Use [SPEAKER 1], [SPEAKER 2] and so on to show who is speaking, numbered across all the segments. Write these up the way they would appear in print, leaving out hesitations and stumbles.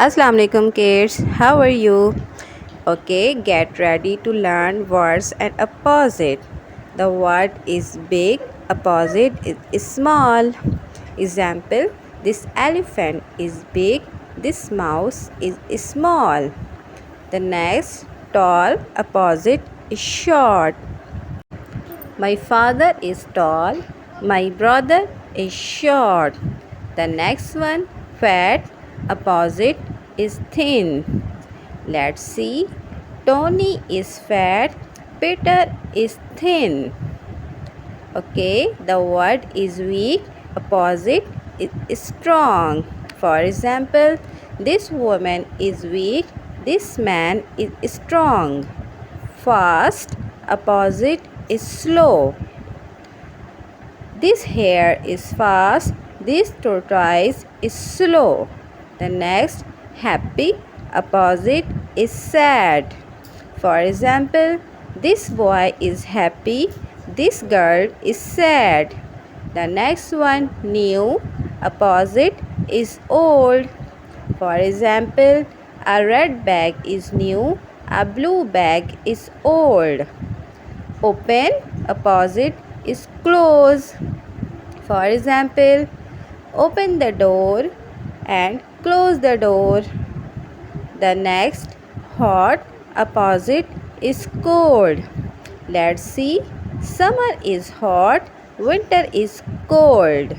[SPEAKER 1] Assalamu alaikum kids, how are you? Okay, get ready to learn words and opposite. The word is big, opposite is small. Example, this elephant is big, this mouse is small. The next, tall, opposite is short. My father is tall, my brother is short. The next one, fat, opposite is thin. Let's see. Tony is fat, Peter is thin. Okay, the word is weak, opposite is strong. For example, this woman is weak, this man is strong. Fast, opposite is slow. This hare is fast, this tortoise is slow. The next, happy, opposite is sad. For example, this boy is happy, this girl is sad. The next one, new, opposite is old. For example, a red bag is new, a blue bag is old. Open, opposite is close. For example, open the door and close the door. The next, hot, opposite is cold. Let's see. Summer is hot, winter is cold.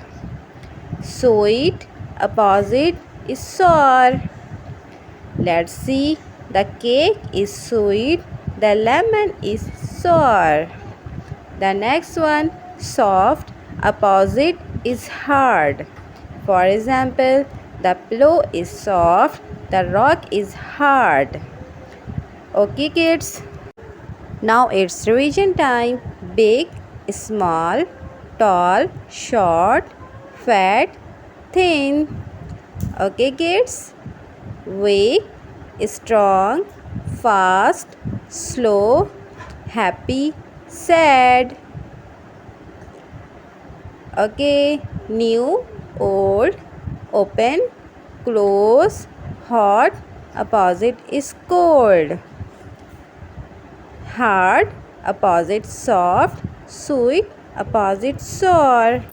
[SPEAKER 1] Sweet, opposite is sour. Let's see. The cake is sweet, the lemon is sour. The next one, soft, opposite is hard. For example, the pillow is soft, the rock is hard. Okay, kids. Now it's revision time. Big, small, tall, short, fat, thin. Okay, kids. Weak, strong, fast, slow, happy, sad. Okay, new, old, open, close, hot, opposite is cold. Hard, opposite soft, sweet, opposite sour.